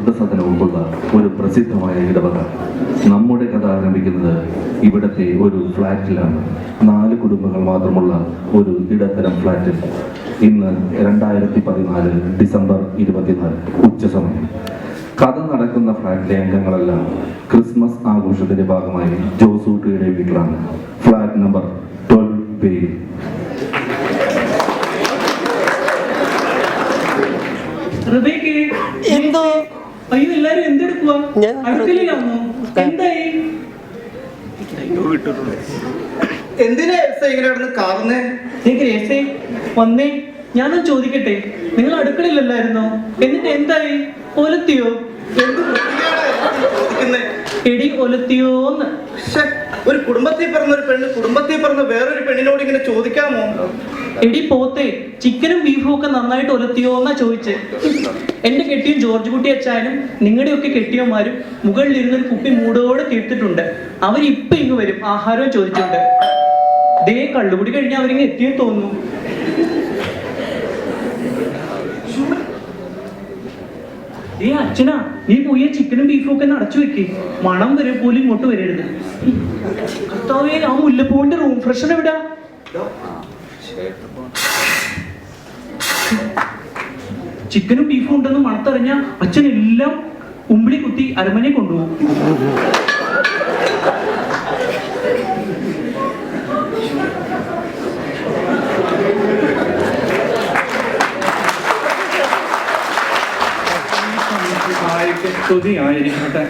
വൃദ്ധസദനവുമുള്ള ഒരു പ്രസിദ്ധമായ ഇടവക. നമ്മുടെ കഥ ആരംഭിക്കുന്നത് ഇവിടത്തെ ഒരു ഫ്ലാറ്റിലാണ്. 4 കുടുംബങ്ങൾ മാത്രമുള്ള ഒരു ഇടത്തരം ഫ്ലാറ്റിൽ. ഇന്ന് 2014 ഡിസംബർ 24 ഉച്ചസമയം. കഥ നടക്കുന്ന ഫ്ലാറ്റിലെ അംഗങ്ങളെല്ലാം ക്രിസ്മസ് ആഘോഷത്തിന്റെ ഭാഗമായി ജോസൂട്ടിയുടെ വീട്ടിലാണ്. Flat number 12B. എന്തോ അയ്യോ, എല്ലാരും എന്തെടുക്കുക? അടുക്കളയിലാണോ? എന്തായി? എന്തിനാ ഇങ്ങനെ കാർന്നേ? വന്നേ, ഞാനൊന്ന് ചോദിക്കട്ടെ, നിങ്ങൾ അടുക്കളയിലല്ലായിരുന്നോ? എന്നിട്ട് എന്തായി? ഒലത്തിയോ? എടി ഒലത്തിയോന്ന്. ഒരു കുടുംബത്തിൽ പിറന്ന ഒരു പെണ്ണ് കുടുംബത്തിൽ പിറന്ന വേറൊരു പെണ്ണിനോട് ഇങ്ങനെ ചോദിക്കാമോ? എടി പോത്തെ, ചിക്കനും ബീഫും ഒക്കെ നന്നായിട്ട് ഒലത്തിയോ എന്നാ ചോദിച്ചേ. എന്റെ കെട്ടിയും ജോർജ് കുട്ടി അച്ചായനും നിങ്ങളുടെയൊക്കെ കെട്ടിയന്മാരും മുകളിലിരുന്നൊരു കുപ്പി മൂടോടെ തീർത്തിട്ടുണ്ട്. അവരിപ്പൊ ഇങ്ങ് വരും ആഹാരവും ചോദിച്ചിട്ടുണ്ട്. ദേ കള്ളുകുടി കഴിഞ്ഞാൽ അവരിങ്ങ് എത്തിയെന്ന് തോന്നുന്നു. ഏ അച്ഛനാ, നീ പോയി ചിക്കനും ബീഫും ഒക്കെ അടച്ചു വെക്കേ. മണം വരെ പോലും ഇങ്ങോട്ട് വരരുത്. കർത്താവേ, ആ മുല്ലപ്പൂവിന്റെ റൂം ഫ്രഷൻ എവിടാ? ചിക്കനും ബീഫും ഉണ്ടെന്ന് മണത്തറിഞ്ഞ അച്ഛൻ എല്ലാം ഉമ്പിളി കുത്തി അരമനെ കൊണ്ടുപോകും. സ്തുതിയായിരിക്കട്ടെ.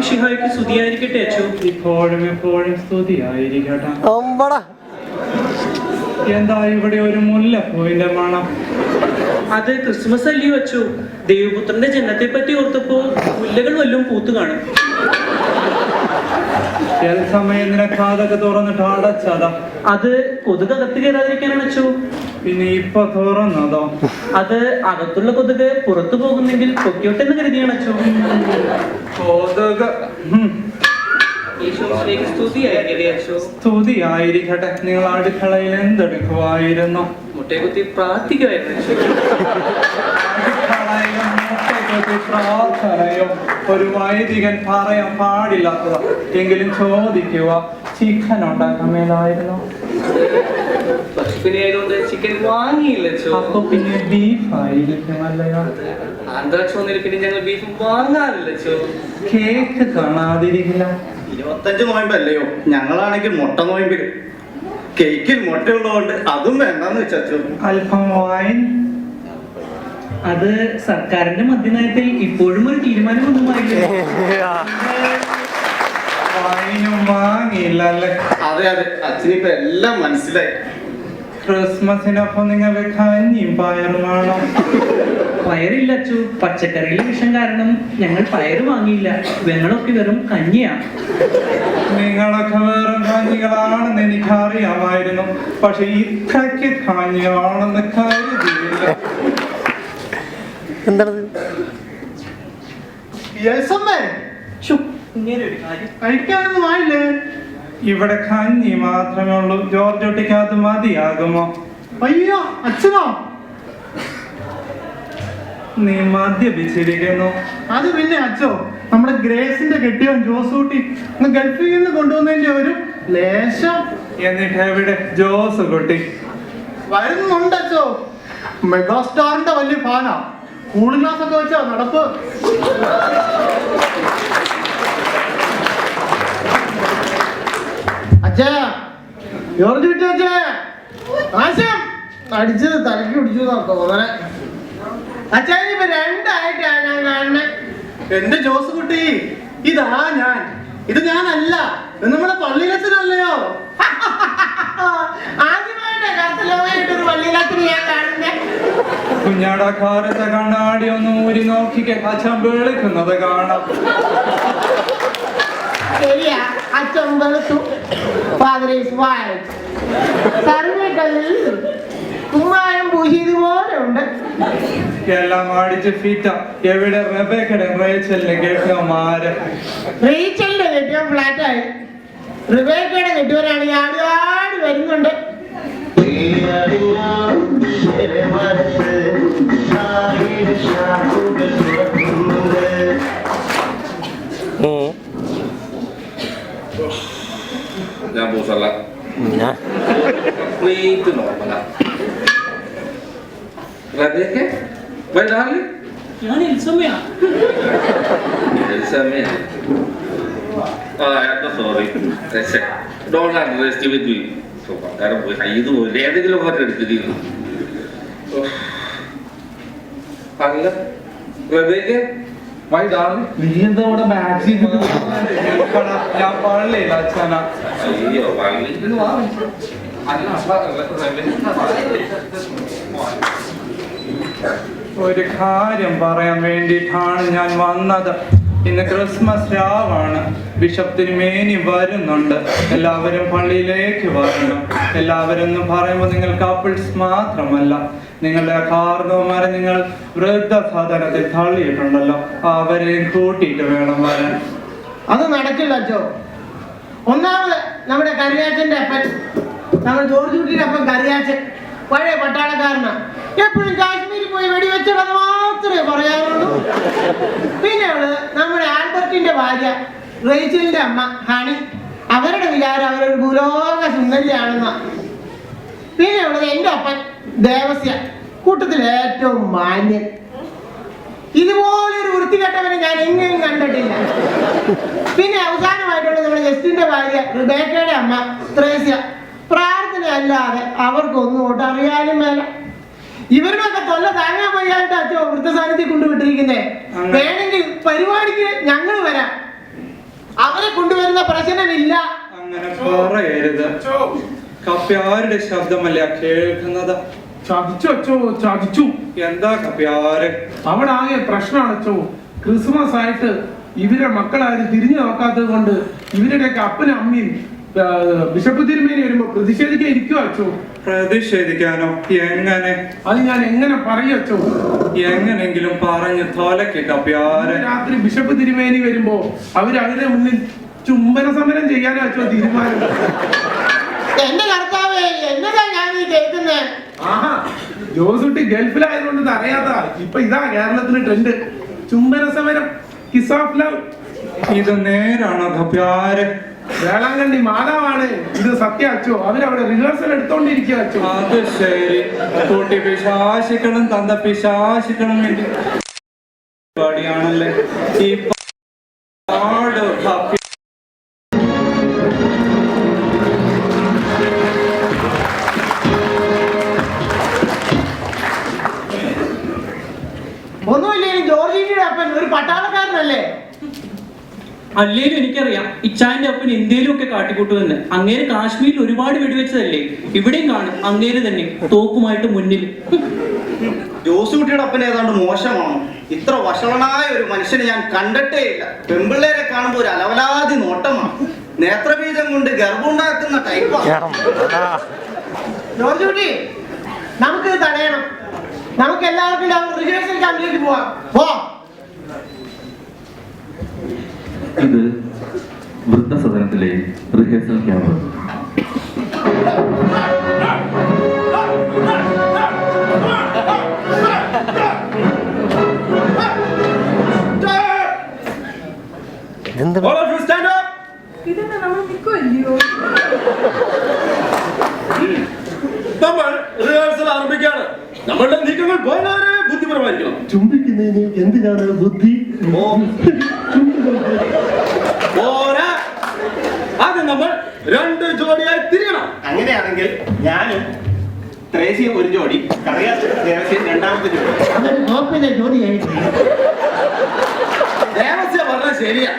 ശിഹായ്ക്ക് സ്തുതിയായിരിക്കട്ടെ അച്ഛോ. ഇപ്പോഴും എപ്പോഴും സ്തുതിയായിരിക്കട്ടെ. എന്താ ഇവിടെ ഒരു മുല്ലപ്പൂവിന്റെ മണം? അത് ക്രിസ്മസ് അല്ലയോ അച്ഛോ? ദൈവപുത്രന്റെ ജനനത്തെ പറ്റി ഓർത്തപ്പോ മുല്ലകൾ വല്ലതും പൂത്തു കാണും. ചില സമയം നിനക്കാതൊക്കെ തുറന്നിട്ട് അടച്ചതാ. അത് കൊതുകകത്ത് കയറാതിരിക്കാനാണ് അച്ഛോ. പിന്നെ ഇപ്പൊ തുറന്നതോ? അത് അകത്തുള്ള കൊതുക് പുറത്തു പോകുന്നെങ്കിൽ പൊക്കിയോട്ടെന്ന് കരുതിയാണ് അച്ഛോ. കൊതുക് സ്തുതിയായിരിക്കട്ടെ. നിങ്ങൾ അടുക്കളയിൽ എന്തെടുക്കുവായിരുന്നു? മുട്ടയെ കുത്തി പ്രാർത്ഥിക്കുവായിരുന്നു. പ്രാർത്ഥനയോ ഒരു വൈദികൻ പറയാൻ പാടില്ലാത്തതാ. എങ്കിലും ചോദിക്കുക, ചിക്കൻ ഉണ്ടാക്കാൻ മേലായിരുന്നു? ചിക്കൻ വാങ്ങിയില്ല. അപ്പൊ പിന്നെ ബീഫ് ആയിരിക്കുമല്ലയോ? ആന്ത്രാക്സ് വന്നതിൽ പിന്നെ ഞങ്ങൾ ബീഫ് വാങ്ങാറില്ല. കേക്ക് കാണാതിരിക്കില്ല. 25 നോയമ്പല്ലയോ? ഞങ്ങളാണെങ്കിൽ മുട്ട നോയമ്പില്. കേക്കിൽ മുട്ടയുള്ളതുകൊണ്ട് അതും വേണ്ടെന്ന് വെച്ചു. അല്പം വൈൻ? അത് സർക്കാരിന്റെ മദ്യനയത്തിൽ ഇപ്പോഴും ഒരു തീരുമാനമൊന്നുമായില്ല. വൈനും വാങ്ങിയില്ലല്ലേ? അതെ അതെ, അച്ഛനിപ്പോ എല്ലാം മനസ്സിലായി. ക്രിസ്മസിനൊപ്പം നിങ്ങൾക്ക് കഞ്ഞിയും പയറും വേണം. പയറില്ല അച്ചു. പച്ചക്കറിയിലെ വിഷം കാരണം ഞങ്ങൾ പയറ് വാങ്ങിയില്ല. ഞങ്ങളൊക്കെ വെറും കഞ്ഞിയാണ്. നിങ്ങളൊക്കെ വെറും കഞ്ഞികളാണെന്ന് എനിക്കറിയാമായിരുന്നു. പക്ഷെ ഇത്രയ്ക്ക് കഞ്ഞിയാണെന്ന് കരുതിയില്ല. കഴിക്കാനൊന്നും ആയില്ലേ? ഇവിടെ കഞ്ഞി മാത്രമേ ഉള്ളൂ. ജോർജ് കുട്ടിക്ക് അത് മതിയാകുമോ? അയ്യോ അച്ഛനോ? നീ മദ്യപിച്ചിരിക്കുന്നു. അത് പിന്നെ അച്ഛോ, നമ്മുടെ ഗ്രേസിന്റെ കെട്ടിയോൻ ജോസൂട്ടി ഗൾഫിൽ നിന്ന് കൊണ്ടുവന്നതിന്റെ ഒരു ലേശം. എന്നിട്ട് എവിടെ ജോസ് കുട്ടി? വരുന്നുണ്ട് അച്ഛോ. മെഗാസ്റ്റാറിന്റെ വലിയ ഫാനാ. കൂളിംഗ് ഗ്ലാസ് ഒക്കെ വെച്ചാ നടപ്പ്. അച്ഛാ, ജോർജ് കുട്ടി അച്ഛാ, ആശം അടിച്ചത് തലക്ക് പിടിച്ചു തോന്നണേ. അച്ഛാ, ഇപ്പൊ 2 ആയിട്ടാണ് ഞാൻ കാണുന്നത്. എന്റെ ജോസ് കുട്ടി, ഇതാ ഞാൻ. ഇത് ഞാനല്ല, നമ്മുടെ പള്ളിയിലച്ഛനല്ലയോ? ആദ്യമായിട്ട് കറുത്തലോമായിട്ടൊരു പള്ളിയിലച്ഛന് ഞാൻ കാണുന്നേ. കുഞ്ഞാടക്കാരത്തെ കണ്ണാടി ഒന്ന് ഊരി നോക്കിക്കെ അച്ഛൻ വെളുക്കുന്നത് കാണാം. ശരിയാ, അച്ഛൻ വെളുത്തു. Father is white. സർവേകളിൽ കുമ്മായം പൂശിയതുപോലെ ഉണ്ട്. എല്ലാം അടിച്ച് ഫിറ്റ. എവിടെ റെബേക്കയുടെ റേച്ചലിനെ കെട്ടിയമാര്? റേച്ചലിന്റെ കെട്ടിയ ഫ്ലാറ്റായി. റിബേക്കയുടെ കെട്ടിയവരാണെങ്കിൽ ആടി വരുന്നുണ്ട്. Radheke, my darling. ഞാൻ എൽസമ്മയാ. Elsamia. Oh, I am so sorry. Don't underestimate me. So, കാരണം ഇത് ഏതെങ്കിലും മാറ്റം എടുത്തിരിക്കുന്നു. അല്ല റബേക്കെ, My darling, നീ എന്താ ഇവിടെ മാക്സിം ഞാൻ പള്ളിയില്ല അച്ഛനാ. അയ്യോ വാങ്ങി ഒരു കാര്യം പറയാൻ വേണ്ടിയിട്ടാണ് ഞാൻ വന്നത്. ഇന്ന് ക്രിസ്മസ് രാവാണ്. ബിഷപ്പ് തിരുമേനി വരുന്നുണ്ട്. എല്ലാവരും പള്ളിയിലേക്ക് വരണം. എല്ലാവരും എന്ന് പറയുമ്പോൾ നിങ്ങൾ കപ്പിൾസ് മാത്രമല്ല, നിങ്ങളുടെ കാർന്നവന്മാരെ നിങ്ങൾ വൃദ്ധസദനത്തിൽ തള്ളിയിട്ടുണ്ടല്ലോ, അവരെയും കൂട്ടിയിട്ട് വേണം വരാൻ. അത് നടക്കില്ല അച്ചോ. ഒന്നാമത് നമ്മുടെ കറിയാച്ചന്റെ അപ്പൻ, നമ്മുടെ ജോർജ് കുട്ടിയുടെ അപ്പൻ കറിയാച്ചൻ പഴയ പട്ടാളക്കാരനാ. എപ്പോഴും കാശ്മീരിൽ പോയി വെടിവെച്ചത് മാത്രമേ പറയാറുള്ളൂ. പിന്നെ നമ്മുടെ ആൽബർട്ടിന്റെ ഭാര്യ റേച്ചലിന്റെ അമ്മ ഹണി, അവരുടെ വിചാരം അവരൊരു ഭൂലോക സുന്ദരിയാണെന്ന. പിന്നെ എന്റെ അപ്പൻ ദേവസ്യ, കൂട്ടത്തിൽ ഏറ്റവും മാന്യൻ. ഇതുപോലൊരു വൃത്തികെട്ടവനെ ഞാൻ എങ്ങനെയും കണ്ടിട്ടില്ല. പിന്നെ അവസാനമായിട്ടുള്ള നമ്മുടെ ജസ്റ്റിന്റെ ഭാര്യ റിബേക്കയുടെ അമ്മ ത്രേസ്യ, പ്രാർത്ഥന അല്ലാതെ അവർക്കൊന്നും ഒട്ട് അറിയാനും മേല. ഇവരുടെയൊക്കെ തൊല്ല താങ്ങാൻ വയ്യായിട്ട് അച്ഛോ വൃദ്ധസാന്നിധ്യം കൊണ്ടുവിട്ടിരിക്കുന്നേ. വേണമെങ്കിൽ പരിപാടിക്ക് ഞങ്ങൾ വരാം, അവരെ കൊണ്ടുവരുന്ന പ്രശ്നമില്ല. അങ്ങനെ പറയരുത്. കപ്പ്യാരുടെ ശബ്ദമല്ല കേൾക്കുന്നത്. ചതിച്ചു അച്ചോ, ചതിച്ചു. എന്താ കപ്പ്യാര്? അവിടെ ആകെ പ്രശ്നമാണ് അച്ചോ. ക്രിസ്മസ് ആയിട്ട് ഇവരുടെ മക്കളാരും തിരിഞ്ഞു നോക്കാത്തത് കൊണ്ട് ഇവരുടെയൊക്കെ അപ്പനും അമ്മയും ബിഷപ്പ് തിരുമേനി വരുമ്പോ പ്രതിഷേധിക്കാൻ ഇരിക്കുവോ അച്ചോ? പ്രതിഷേധിക്കാനോ? എങ്ങനെ? അത് ഞാൻ എങ്ങനെ പറയും അച്ചോ? എങ്ങനെങ്കിലും പറഞ്ഞു തോലക്ക് കപ്പ്യാര്. രാത്രി ബിഷപ്പ് തിരുമേനി വരുമ്പോ അവരുടെ മുന്നിൽ ചുംബന സമരം ചെയ്യാനോ അച്ചോ തീരുമാനം? എന്റെ കർത്താവേ, എന്നതാ ഞാൻ ഈ കേൾക്കുന്നേ? ആഹാ, ജോസുട്ടി ഗൾഫിലായതുകൊണ്ട് ഇത് അറിയാത്ത. ഇപ്പൊ ഇതാ കേരളത്തില് ട്രെൻഡ്, ചുംബന സമരം, കിസ് ഓഫ് ലവ്. ഇത് നേരാണോ കപ്പ്യാര്? വേളാങ്കണ്ണി മാതാവാണ് ഇത്. സത്യം അച്ചോ, അവരവിടെ റിഹേഴ്സൽ എടുത്തോണ്ടിരിക്കുക അച്ചോ. അത് ശരി. കൂട്ടി പിശാശിക്കണം, തന്ന പിശാശിക്കണം വേണ്ടി പാടിയാണല്ലേ ഈ പാട്. ഒന്നുമില്ലേലും ജോർജിയുടെ അപ്പൻ ഒരു പട്ടാളക്കാരനല്ലേ? അല്ലേലും എനിക്കറിയാം ഇച്ചാന്റെ അപ്പൻ ഇന്ത്യയിലും ഒക്കെ കാട്ടിക്കൂട്ടുമെന്ന്. അങ്ങേര് കാശ്മീരിൽ ഒരുപാട് വെടിവെച്ചതല്ലേ, ഇവിടെയും കാണും അങ്ങേര് തന്നെ തോക്കുമായിട്ട് മുന്നിൽ. ജോസുകുട്ടിയുടെ അപ്പൻ ഏതാണ്ട് മോശമാണോ? ഇത്ര വഷളനായ ഒരു മനുഷ്യനെ ഞാൻ കണ്ടിട്ടേ ഇല്ല. പെമ്പിള്ളേരെ കാണുമ്പോൾ ഒരു അലവലാതി നോട്ടമാണ്. നേത്രബീജം കൊണ്ട് ഗർഭമുണ്ടാക്കുന്ന ടൈപ്പാണ്. ജോർജ് കുട്ടി, നമുക്കിത് തടയണം. നമുക്ക് എല്ലാവർക്കും റിഹേഴ്സൽ ക്യാമ്പിലേക്ക് പോവാം. പോ. ഇത് വൃദ്ധസദനത്തിലെ റിഹേഴ്സൽ ക്യാമ്പ്. ഇതെന്താ നമ്മൾ നിൽക്കുമല്ലയോ? നമ്മൾ റിഹേഴ്സൽ ആരംഭിക്കുകയാണ്. നമ്മളുടെ നീക്കങ്ങൾ വളരെ ബുദ്ധിപരമായിരിക്കണം. ചുംബിക്കുന്നതിന് എന്തിനാണ് ബുദ്ധി? പോരാ, ആദ്യം നമ്മൾ 2 ജോഡിയായി തിരിയണം. അങ്ങനെയാണെങ്കിൽ ഞാനും ത്രേസ്യം ഒരു ജോഡി, ദേവസ്യം രണ്ടാമത്തെ ജോഡി. അതൊരു നോപ്പിന്റെ ജോലിയായിട്ട്. ദേവസ്യ പറഞ്ഞാൽ ശരിയാ.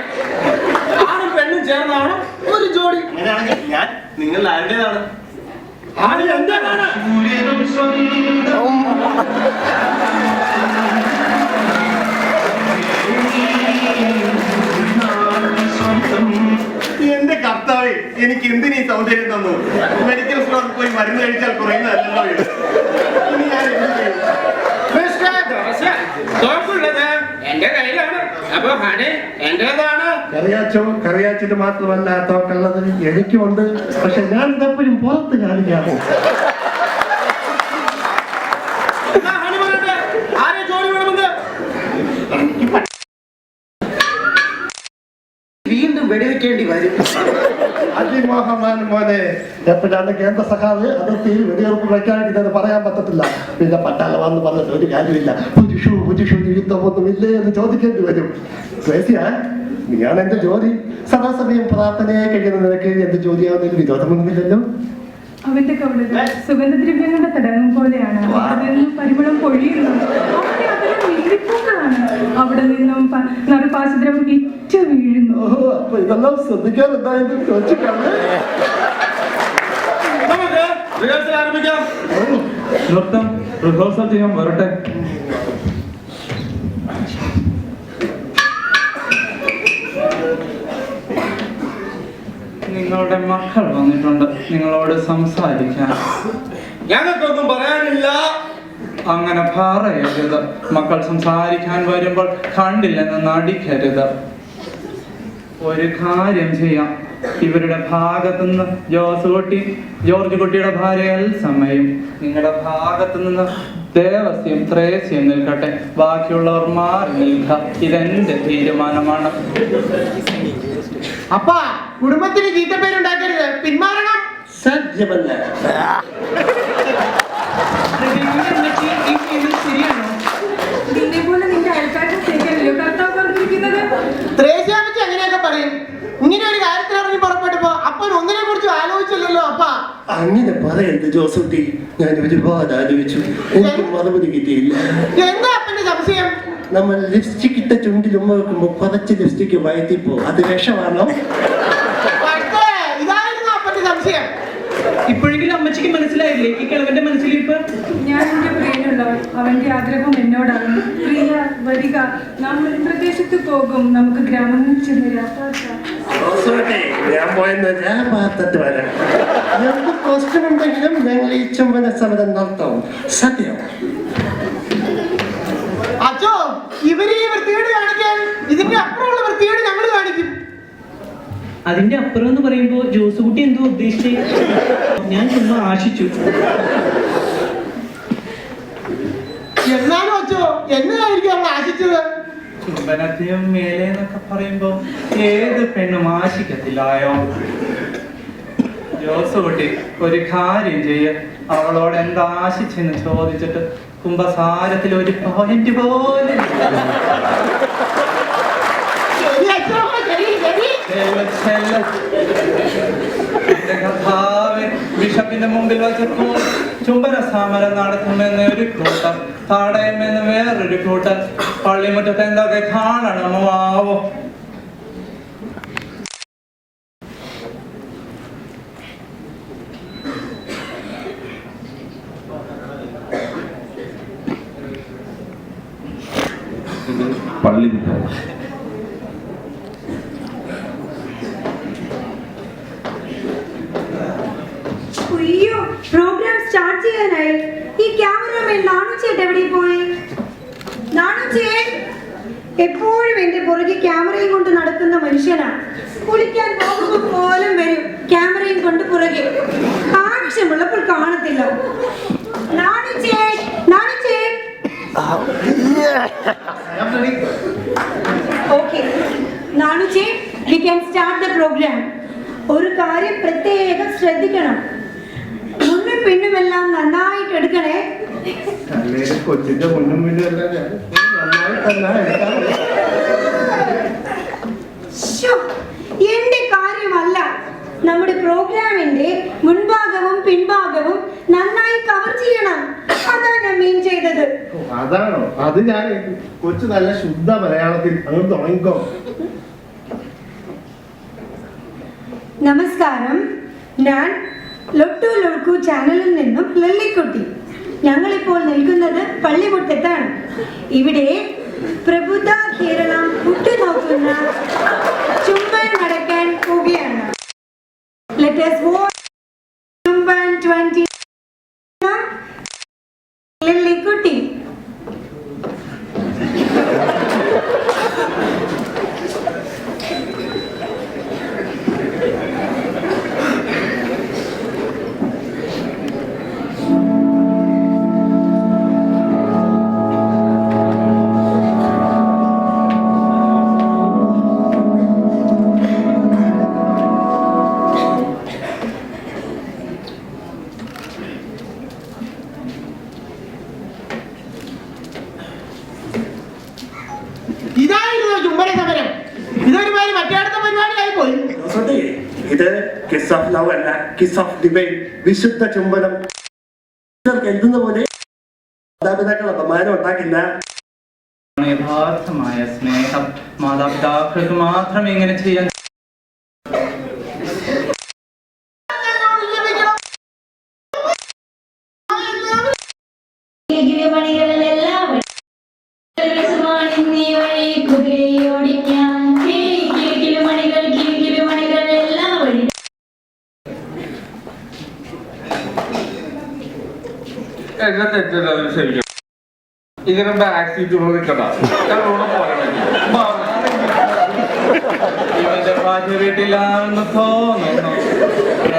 ആണും പെണ്ണും ചേർന്നാണ് ഒരു ജോഡി. അങ്ങനെയാണെങ്കിൽ ഞാൻ നിങ്ങളിൽ ആരുടേതാണ്? ആണ് എന്താണ്? എന്റെ കർത്താവേ, എനിക്ക് എന്തിനീ സൗന്ദര്യം തന്നു? മെഡിക്കൽ സ്റ്റോറിൽ പോയി മരുന്ന് കഴിച്ചാൽ കുറയുന്നതല്ലോ ഇത്. ഇനി ഞാൻ എന്ത് ചെയ്യും? തോക്കുള്ളത് എന്റെ കയ്യിലാണ്. അപ്പൊ ഹണി എന്റേതാണ്. കറിയാച്ചിട്ട് മാത്രമല്ല തോക്കുള്ളത് എനിക്കുണ്ട്. പക്ഷെ ഞാൻ ഇതെപ്പോഴും പുറത്ത് കാണിക്കാമോ? ഹണി പറയട്ടെ, ആരെ ജോലി വേണമെന്ന്? വീണ്ടും വെടിവെക്കേണ്ടി വരും. അതിമോഹമാണ് മോനെ. എപ്പോഴാണ് കേന്ദ്ര സഹാവ് അതിർത്തിയിൽ വെടിയുറപ്പ് പ്രഖ്യാപിക്കുന്നത് പറയാൻ പറ്റത്തില്ല. പിന്നെ പട്ടാളം വന്ന് പറഞ്ഞിട്ട് ഒരു കാര്യമില്ല. പുരുഷു യുദ്ധമൊന്നുമില്ലേ എന്ന് ചോദിക്കേണ്ടി വരും. നീയാണ് എന്റെ ജോലി. സദാസമയം പ്രാർത്ഥനയെ കഴിയുന്ന നിനക്ക് എന്റെ ജോലിയാവുന്നതിൽ വിരോധമൊന്നുമില്ലല്ലോ. അവന്റെ കവിളുകൾ സുഗന്ധദ്രവ്യങ്ങളുടെ തടകം പോലെയാണ്. അവിടെ നിന്നും പരിമളം പൊഴിയുന്നുണ്ട്. അവന്റെ അതിലും നീലിപ്പൂക്കളാണ്. അവിടെ നിന്നും നറുപാശദ്രവം ഇറ്റ വീഴുന്നു. അപ്പൊ ഇതെല്ലാം ശ്രദ്ധിക്കാൻ എന്തായാലും ചോദിച്ചിട്ടാണ്. നമുക്ക് റിഹേഴ്സൽ ആരംഭിക്കാം. നൃത്തം റിഹേഴ്സൽ ചെയ്യാൻ വരട്ടെ. നിങ്ങളുടെ മക്കൾ വന്നിട്ടുണ്ട് നിങ്ങളോട് സംസാരിക്കാൻ. ഞങ്ങൾക്കൊന്നും പറയാനില്ല. അങ്ങനെ പറയരുത്. മക്കൾ സംസാരിക്കാൻ വരുമ്പോൾ കണ്ടില്ലെന്ന് നടിക്കരുത്. ഒരു കാര്യം ചെയ്യാം. ഇവരുടെ ഭാഗത്തുനിന്ന് ജോർജ് കുട്ടിയുടെ ഭാര്യ എൽസമ്മയും നിങ്ങളുടെ ഭാഗത്തുനിന്ന് ദേവസ്യം ത്രേസ്യം നിൽക്കട്ടെ. ബാക്കിയുള്ളവർ മാറി നിൽക്കുക. ഇതെന്റെ തീരുമാനമാണ്. അപ്പാ, കുടുംബത്തിന് ചീത്തപ്പേരുണ്ടാക്കരുത്. പിന്മാറണം. സാധ്യമല്ല. ശരിയാണോ? നിന്നെ പോലെ നിന്റെ അയൽക്കാരനെ ശരിയല്ലോ കർത്താവ് പറഞ്ഞിരിക്കുന്നത്. ത്രേസ്യാമ്മച്ചി അങ്ങനെയൊക്കെ പറയും. ഇങ്ങനെ ഒരു കാര്യത്തിൽ ഇറങ്ങി പുറപ്പെട്ടപ്പോ അപ്പൻ ഒന്നിനെ കുറിച്ച് ആലോചിച്ചില്ലല്ലോ അപ്പാ. അങ്ങനെ പറയരുത് ജോസൂട്ടി. ഞാൻ ഒരുപാട് ആലോചിച്ചു. എനിക്ക് മറുപടി കിട്ടിയില്ല. എന്താ അപ്പന്റെ സംശയം? നമ്മൾ ലിപ്സ്റ്റിക് ഇട്ട ചുണ്ടിൽ ഉമ്മ വെക്കുമ്പോ കുറച്ച് ലിപ്സ്റ്റിക് വയറ്റിപ്പോ അത് വിഷമാണോ? ഇതായിരുന്നു അപ്പന്റെ സംശയം. ഇപ്പോഴെങ്കിലും അമ്മച്ചിക്ക് മനസ്സിലായില്ലേ ഈ കിളവന്റെ മനസ്സിലിരിപ്പ്? ഞാൻ എന്റെ പ്രിയനുള്ളവൾ. അവന്റെ ആഗ്രഹം എന്നോടാണ്. പ്രിയ വരിക, നമ്മൾ പ്രദേശത്ത് പോകും. നമുക്ക് ഗ്രാമങ്ങളിൽ ചെന്ന് രാപ്പാർക്കാം. ഞാൻ പോയെന്ന് രാപാർത്തിട്ട് വരാം. എന്ത് പ്രശ്നമുണ്ടെങ്കിലും ഞങ്ങൾ ഈ ചുംബന സമരം നടത്തും. സത്യം. അച്ഛോ, ഇവര് ഈ വൃത്തികേട് കാണിക്കാൻ ഇതിന്റെ അപ്പുറമുള്ള വൃത്തികേട് ഞങ്ങൾ കാണിക്കും. അതിന്റെ അപ്പുറം എന്ന് പറയുമ്പോ ജോസുകുട്ടി എന്തോ ഉദ്ദേശിച്ചേ? ഞാൻ ചുമ്മാ ആശിച്ചു. എന്നാലും അച്ഛോ, എന്നതായിരിക്കും അവൾ ആശിച്ചത്? ചുംബനത്തിനും മേലെ എന്നൊക്കെ പറയുമ്പോ ഏത് പെണ്ണും ആശിക്കത്തില്ലായോ? ജോസുകുട്ടി ഒരു കാര്യം ചെയ്യ. അവളോട് എന്താ ആശിച്ചെന്ന് ചോദിച്ചിട്ട് കുംഭസാരത്തിൽ ഒരു പോയിന്റ് പോലെ ബിഷപ്പിന്റെ മുമ്പിൽ വെച്ചപ്പോ ചുംബന സമരം നടത്തുമെന്ന് ഒരു കൂട്ടം, തടയുമെന്ന് വേറൊരു കൂട്ടം. പള്ളിമുറ്റത്ത് എന്തൊക്കെ കാണണം ആവോ. പള്ളി അയ്യോ, പ്രോഗ്രാം സ്റ്റാർട്ട് ചെയ്യാനായി. ഈ ക്യാമറമാൻ നാണുചേട്ടൻ എവിടെ പോയി? നാണുചേട്ടൻ എപ്പോഴും എന്റെ പുറകെ ക്യാമറയും കൊണ്ട് നടക്കുന്ന മനുഷ്യനാണ്. കുളിക്കാൻ പോകുമ്പോൾ പോലും വരും ക്യാമറയും കൊണ്ട് പുറകെ. ആവശ്യമുള്ളപ്പോൾ കാണത്തില്ല. ഓക്കെ നാണുചേട്ടൻ, we can start the program. ഒരു കാര്യം പ്രത്യേകം ശ്രദ്ധിക്കണം. മുന്നും പിന്നുമെല്ലാം നന്നായിട്ട് എടുക്കണേ. കൊച്ചിന്റെ മുന്നും പിന്നും എന്റെ കാര്യമല്ല, നമ്മുടെ പ്രോഗ്രാമിന്റെ മുൻഭാഗവും പിൻഭാഗവും നന്നായി കവർ ചെയ്യണം. അതാണ് ഞാൻ മീൻ ചെയ്തത്. അതാണോ? അത് ഞാൻ കൊച്ചു നല്ല ശുദ്ധ മലയാളത്തിൽ അങ്ങ് തുടങ്ങിക്കോ. നമസ്കാരം, ഞാൻ ലൊട്ടു ലൊടുക്കു ചാനലിൽ നിന്നും ലല്ലിക്കുട്ടി. ഞങ്ങളിപ്പോൾ നിൽക്കുന്നത് പള്ളിമുറ്റത്താണ്. ഇവിടെ പ്രബുദ്ധ കേരളം ഉറ്റുനോക്കുന്ന ചുംബൻ നടക്കാൻ പോവുകയാണ്. Let us watch ചുംബൻ 20 ലല്ലിക്കുട്ടി. സമരം ഇതൊരുമാതിരി മറ്റേടത്തെ പരിപാടിയായി പോയി. ഇത് കിസ് ഓഫ് ലവ് അല്ല, കിസ് ഓഫ് ഡിവൈൻ, വിശുദ്ധ ചുംബനം. എന്തുന്ന പോലെ മാതാപിതാക്കൾ അപമാനം ഉണ്ടാക്കില്ല. യഥാർത്ഥമായ സ്നേഹം മാതാപിതാക്കൾക്ക് മാത്രം ഇങ്ങനെ ചെയ്യാൻ. എന്നെ തെറ്റെല്ലാവരും ക്ഷമിക്കണം. ഇങ്ങനെ ബാക്ക് സീറ്റ് നിൽക്കണ്ട. ഞാൻ റോഡ് പോകാൻ ഇവന്റെ ഭാര്യ വീട്ടിലാണെന്ന് തോന്നുന്നു.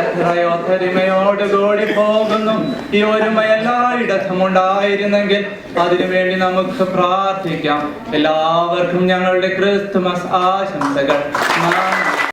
എത്രയോ തരിമയോടുകൂടി പോകുന്നു. ഈ ഒരുമ എല്ലായിടത്തും ഉണ്ടായിരുന്നെങ്കിൽ അതിനുവേണ്ടി നമുക്ക് പ്രാർത്ഥിക്കാം. എല്ലാവർക്കും ഞങ്ങളുടെ ക്രിസ്തുമസ് ആശംസകൾ.